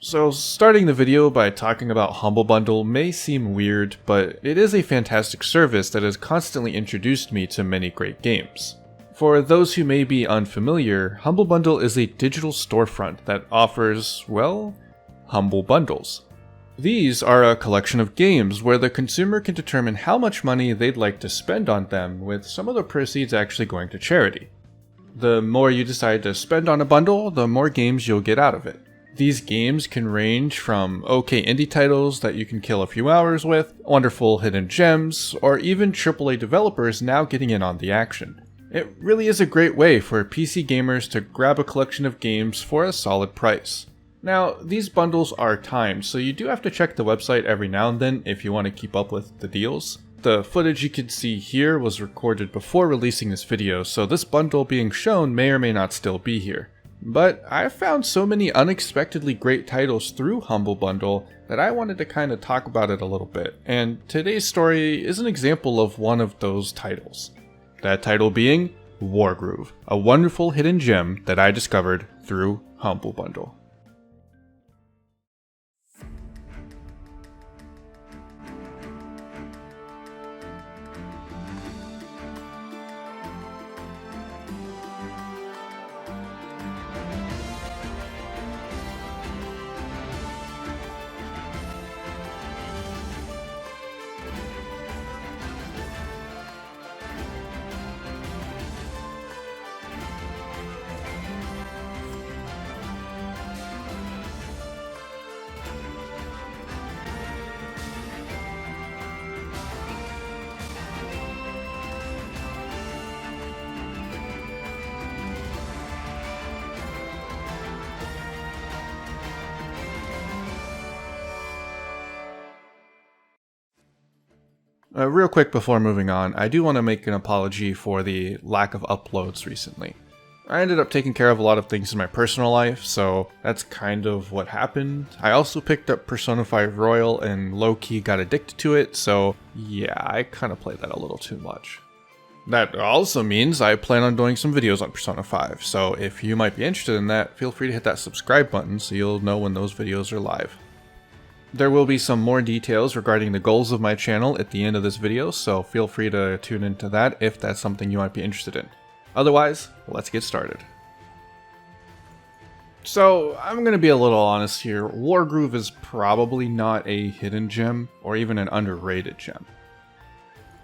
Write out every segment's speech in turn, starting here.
So starting the video by talking about Humble Bundle may seem weird, but it is a fantastic service that has constantly introduced me to many great games. For those who may be unfamiliar, Humble Bundle is a digital storefront that offers, well, humble bundles. These are a collection of games where the consumer can determine how much money they'd like to spend on them, with some of the proceeds actually going to charity. The more you decide to spend on a bundle, the more games you'll get out of it. These games can range from okay indie titles that you can kill a few hours with, wonderful hidden gems, or even AAA developers now getting in on the action. It really is a great way for PC gamers to grab a collection of games for a solid price. Now, these bundles are timed, so you do have to check the website every now and then if you want to keep up with the deals. The footage you can see here was recorded before releasing this video, so this bundle being shown may or may not still be here. But I found so many unexpectedly great titles through Humble Bundle that I wanted to kind of talk about it a little bit, and today's story is an example of one of those titles. That title being Wargroove, a wonderful hidden gem that I discovered through Humble Bundle. Real quick before moving on, I do want to make an apology for the lack of uploads recently. I ended up taking care of a lot of things in my personal life, so that's kind of what happened. I also picked up Persona 5 Royal and low-key got addicted to it, so yeah, I kind of played that a little too much. That also means I plan on doing some videos on Persona 5, so if you might be interested in that, feel free to hit that subscribe button so you'll know when those videos are live. There will be some more details regarding the goals of my channel at the end of this video, so feel free to tune into that if that's something you might be interested in. Otherwise, let's get started. So, I'm going to be a little honest here, Wargroove is probably not a hidden gem, or even an underrated gem.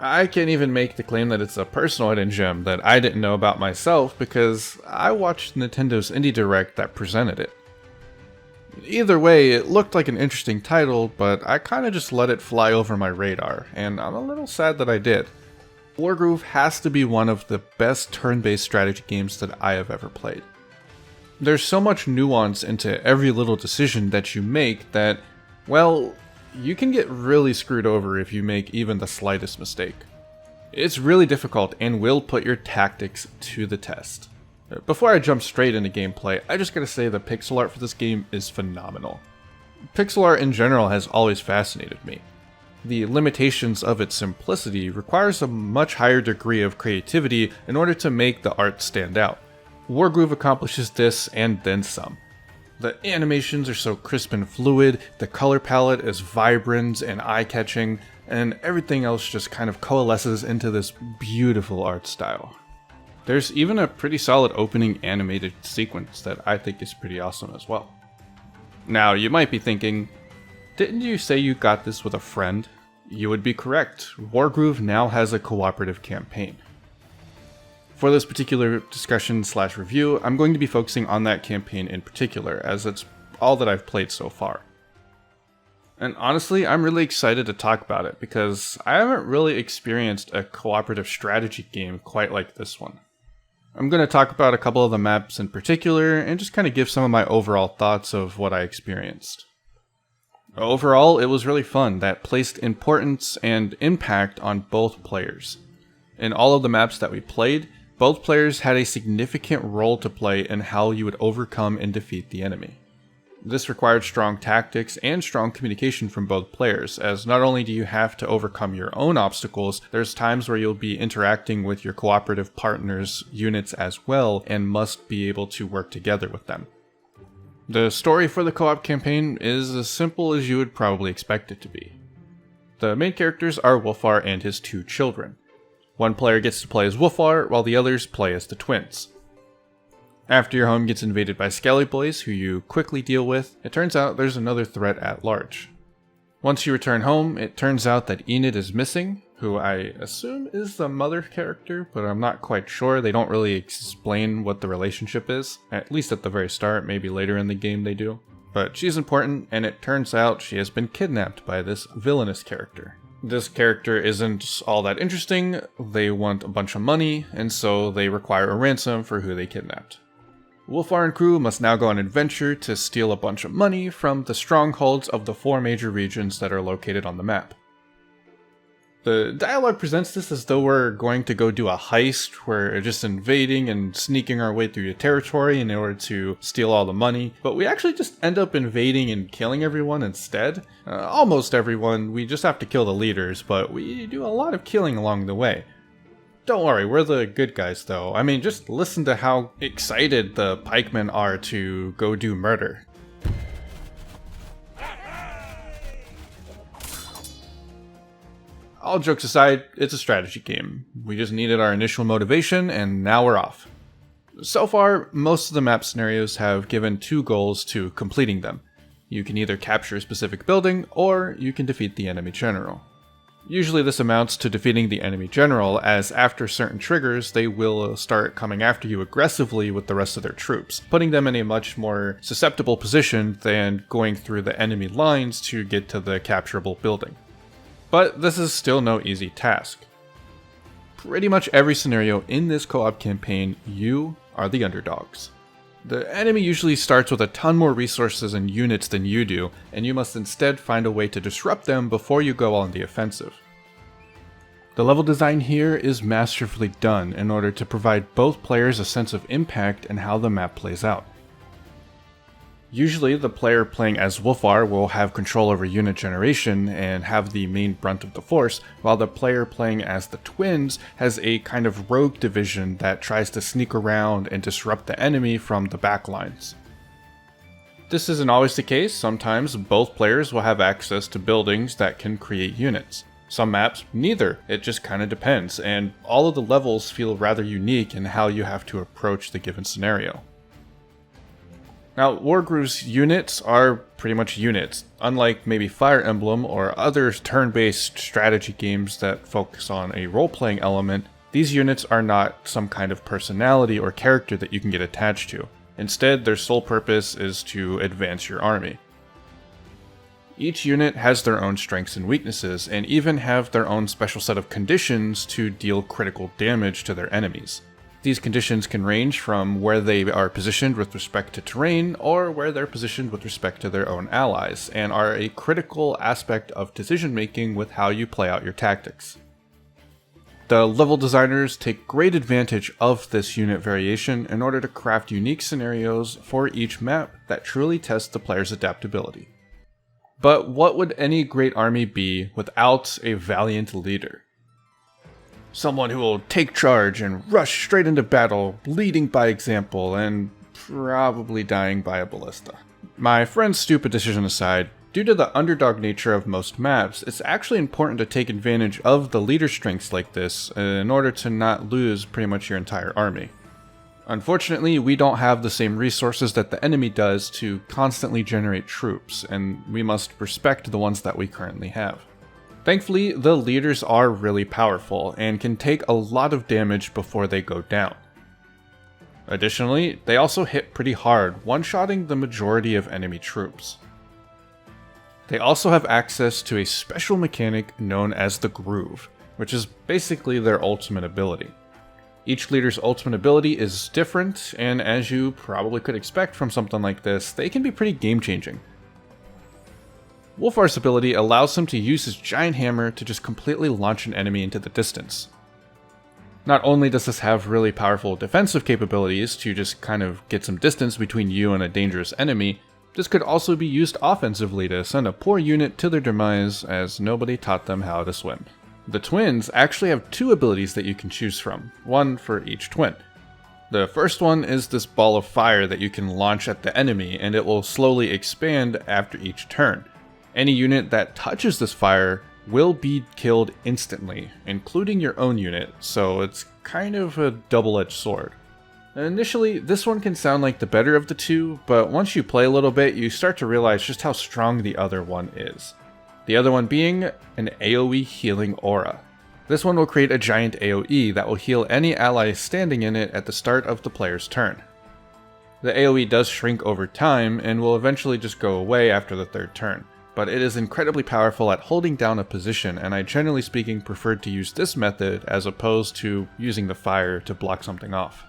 I can't even make the claim that it's a personal hidden gem that I didn't know about myself because I watched Nintendo's Indie Direct that presented it. Either way, it looked like an interesting title, but I kinda just let it fly over my radar, and I'm a little sad that I did. Wargroove has to be one of the best turn-based strategy games that I have ever played. There's so much nuance into every little decision that you make that, well, you can get really screwed over if you make even the slightest mistake. It's really difficult and will put your tactics to the test. Before I jump straight into gameplay, I just gotta say the pixel art for this game is phenomenal. Pixel art in general has always fascinated me. The limitations of its simplicity requires a much higher degree of creativity in order to make the art stand out. Wargroove accomplishes this and then some. The animations are so crisp and fluid, the color palette is vibrant and eye-catching, and everything else just kind of coalesces into this beautiful art style. There's even a pretty solid opening animated sequence that I think is pretty awesome as well. Now, you might be thinking, didn't you say you got this with a friend? You would be correct. Wargroove now has a cooperative campaign. For this particular discussion/review, I'm going to be focusing on that campaign in particular, as it's all that I've played so far. And honestly, I'm really excited to talk about it, because I haven't really experienced a cooperative strategy game quite like this one. I'm going to talk about a couple of the maps in particular, and just kind of give some of my overall thoughts of what I experienced. Overall, it was really fun that placed importance and impact on both players. In all of the maps that we played, both players had a significant role to play in how you would overcome and defeat the enemy. This required strong tactics and strong communication from both players, as not only do you have to overcome your own obstacles, there's times where you'll be interacting with your cooperative partners' units as well, and must be able to work together with them. The story for the co-op campaign is as simple as you would probably expect it to be. The main characters are Wolfar and his 2 children. One player gets to play as Wolfar, while the others play as the twins. After your home gets invaded by Skelly Boys, who you quickly deal with, it turns out there's another threat at large. Once you return home, it turns out that Enid is missing, who I assume is the mother character, but I'm not quite sure. They don't really explain what the relationship is, at least at the very start, maybe later in the game they do. But she's important, and it turns out she has been kidnapped by this villainous character. This character isn't all that interesting, they want a bunch of money, and so they require a ransom for who they kidnapped. Wolfar and crew must now go on an adventure to steal a bunch of money from the strongholds of the 4 major regions that are located on the map. The dialogue presents this as though we're going to go do a heist, where we're just invading and sneaking our way through your territory in order to steal all the money, but we actually just end up invading and killing everyone instead. Almost everyone, we just have to kill the leaders, but we do a lot of killing along the way. Don't worry, we're the good guys though. I mean, just listen to how excited the pikemen are to go do murder. All jokes aside, it's a strategy game. We just needed our initial motivation, and now we're off. So far, most of the map scenarios have given 2 goals to completing them. You can either capture a specific building, or you can defeat the enemy general. Usually this amounts to defeating the enemy general, as after certain triggers, they will start coming after you aggressively with the rest of their troops, putting them in a much more susceptible position than going through the enemy lines to get to the capturable building. But this is still no easy task. Pretty much every scenario in this co-op campaign, you are the underdogs. The enemy usually starts with a ton more resources and units than you do, and you must instead find a way to disrupt them before you go on the offensive. The level design here is masterfully done in order to provide both players a sense of impact and how the map plays out. Usually the player playing as Wolfar will have control over unit generation and have the main brunt of the force, while the player playing as the twins has a kind of rogue division that tries to sneak around and disrupt the enemy from the backlines. This isn't always the case. Sometimes both players will have access to buildings that can create units. Some maps, neither. It just kinda depends, and all of the levels feel rather unique in how you have to approach the given scenario. Now, Wargroove's units are pretty much units. Unlike maybe Fire Emblem or other turn-based strategy games that focus on a role-playing element, these units are not some kind of personality or character that you can get attached to. Instead, their sole purpose is to advance your army. Each unit has their own strengths and weaknesses, and even have their own special set of conditions to deal critical damage to their enemies. These conditions can range from where they are positioned with respect to terrain, or where they're positioned with respect to their own allies, and are a critical aspect of decision making with how you play out your tactics. The level designers take great advantage of this unit variation in order to craft unique scenarios for each map that truly test the player's adaptability. But what would any great army be without a valiant leader? Someone who will take charge and rush straight into battle, leading by example, and probably dying by a ballista. My friend's stupid decision aside, due to the underdog nature of most maps, it's actually important to take advantage of the leader strengths like this in order to not lose pretty much your entire army. Unfortunately, we don't have the same resources that the enemy does to constantly generate troops, and we must respect the ones that we currently have. Thankfully, the leaders are really powerful and can take a lot of damage before they go down. Additionally, they also hit pretty hard, one-shotting the majority of enemy troops. They also have access to a special mechanic known as the Groove, which is basically their ultimate ability. Each leader's ultimate ability is different, and as you probably could expect from something like this, they can be pretty game-changing. Wolfar's ability allows him to use his giant hammer to just completely launch an enemy into the distance. Not only does this have really powerful defensive capabilities to just kind of get some distance between you and a dangerous enemy, this could also be used offensively to send a poor unit to their demise as nobody taught them how to swim. The twins actually have 2 abilities that you can choose from, one for each twin. The first one is this ball of fire that you can launch at the enemy, and it will slowly expand after each turn. Any unit that touches this fire will be killed instantly, including your own unit, so it's kind of a double-edged sword. Initially, this one can sound like the better of the two, but once you play a little bit, you start to realize just how strong the other one is. The other one being an AoE healing aura. This one will create a giant AoE that will heal any ally standing in it at the start of the player's turn. The AoE does shrink over time and will eventually just go away after the third turn, but it is incredibly powerful at holding down a position, and I generally speaking preferred to use this method as opposed to using the fire to block something off.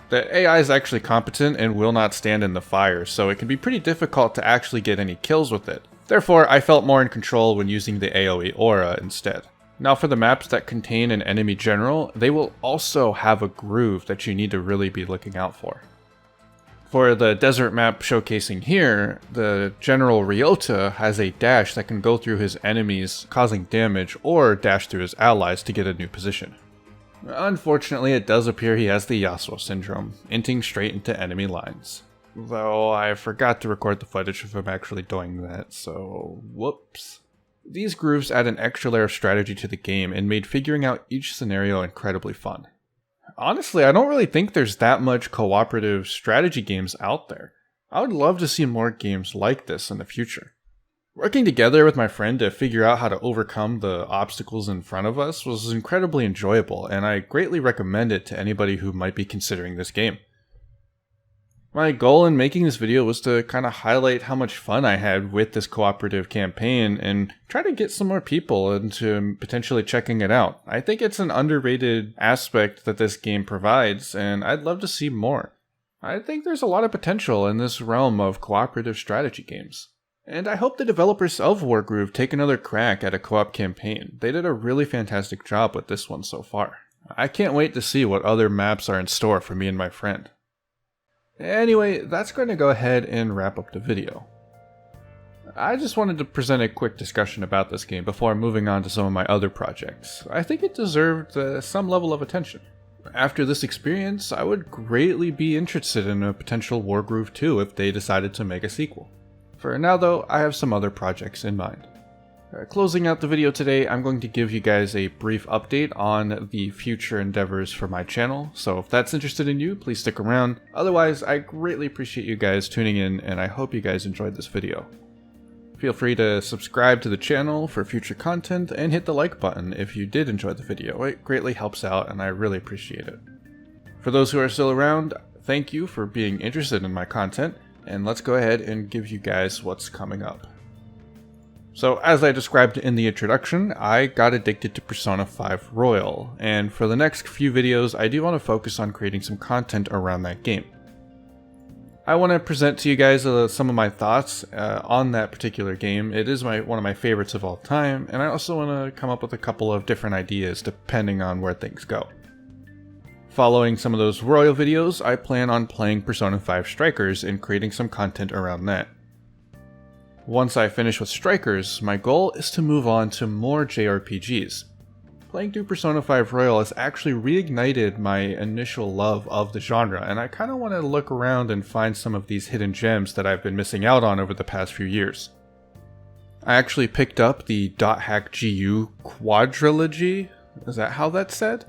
The AI is actually competent and will not stand in the fire, so it can be pretty difficult to actually get any kills with it. Therefore, I felt more in control when using the AoE aura instead. Now for the maps that contain an enemy general, they will also have a groove that you need to really be looking out for. For the desert map showcasing here, the General Ryota has a dash that can go through his enemies causing damage or dash through his allies to get a new position. Unfortunately, it does appear he has the Yasuo syndrome, inting straight into enemy lines. Though I forgot to record the footage of him actually doing that, so whoops. These grooves add an extra layer of strategy to the game and made figuring out each scenario incredibly fun. Honestly, I don't really think there's that much cooperative strategy games out there. I would love to see more games like this in the future. Working together with my friend to figure out how to overcome the obstacles in front of us was incredibly enjoyable, and I greatly recommend it to anybody who might be considering this game. My goal in making this video was to kind of highlight how much fun I had with this cooperative campaign and try to get some more people into potentially checking it out. I think it's an underrated aspect that this game provides, and I'd love to see more. I think there's a lot of potential in this realm of cooperative strategy games. And I hope the developers of Wargroove take another crack at a co-op campaign. They did a really fantastic job with this one so far. I can't wait to see what other maps are in store for me and my friend. Anyway, that's going to go ahead and wrap up the video. I just wanted to present a quick discussion about this game before moving on to some of my other projects. I think it deserved some level of attention. After this experience, I would greatly be interested in a potential Wargroove 2 if they decided to make a sequel. For now though, I have some other projects in mind. Closing out the video today, I'm going to give you guys a brief update on the future endeavors for my channel, so if that's interested in you, please stick around. Otherwise, I greatly appreciate you guys tuning in, and I hope you guys enjoyed this video. Feel free to subscribe to the channel for future content, and hit the like button if you did enjoy the video. It greatly helps out, and I really appreciate it. For those who are still around, thank you for being interested in my content, and let's go ahead and give you guys what's coming up. So as I described in the introduction, I got addicted to Persona 5 Royal, and for the next few videos I do want to focus on creating some content around that game. I want to present to you guys some of my thoughts on that particular game. It is one of my favorites of all time, and I also want to come up with a couple of different ideas depending on where things go. Following some of those Royal videos, I plan on playing Persona 5 Strikers and creating some content around that. Once I finish with Strikers, my goal is to move on to more JRPGs. Playing through Persona 5 Royal has actually reignited my initial love of the genre, and I kind of want to look around and find some of these hidden gems that I've been missing out on over the past few years. I actually picked up the .hack GU quadrilogy, is that how that's said?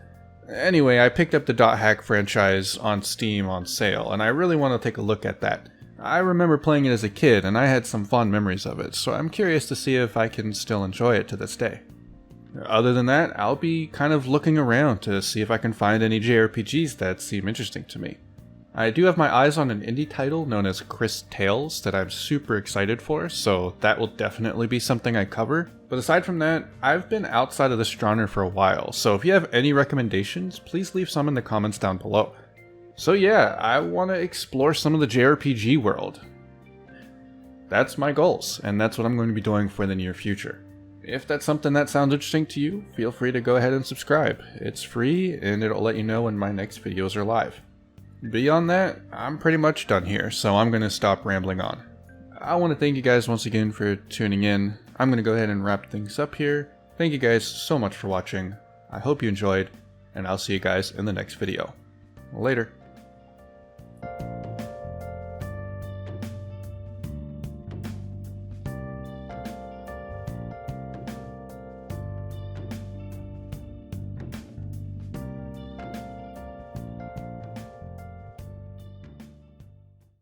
Anyway, I picked up the .hack franchise on Steam on sale, and I really want to take a look at that. I remember playing it as a kid, and I had some fond memories of it, so I'm curious to see if I can still enjoy it to this day. Other than that, I'll be kind of looking around to see if I can find any JRPGs that seem interesting to me. I do have my eyes on an indie title known as Chris Tales that I'm super excited for, so that will definitely be something I cover. But aside from that, I've been outside of this genre for a while, so if you have any recommendations, please leave some in the comments down below. So yeah, I want to explore some of the JRPG world. That's my goals, and that's what I'm going to be doing for the near future. If that's something that sounds interesting to you, feel free to go ahead and subscribe. It's free, and it'll let you know when my next videos are live. Beyond that, I'm pretty much done here, so I'm going to stop rambling on. I want to thank you guys once again for tuning in. I'm going to go ahead and wrap things up here. Thank you guys so much for watching. I hope you enjoyed, and I'll see you guys in the next video. Later.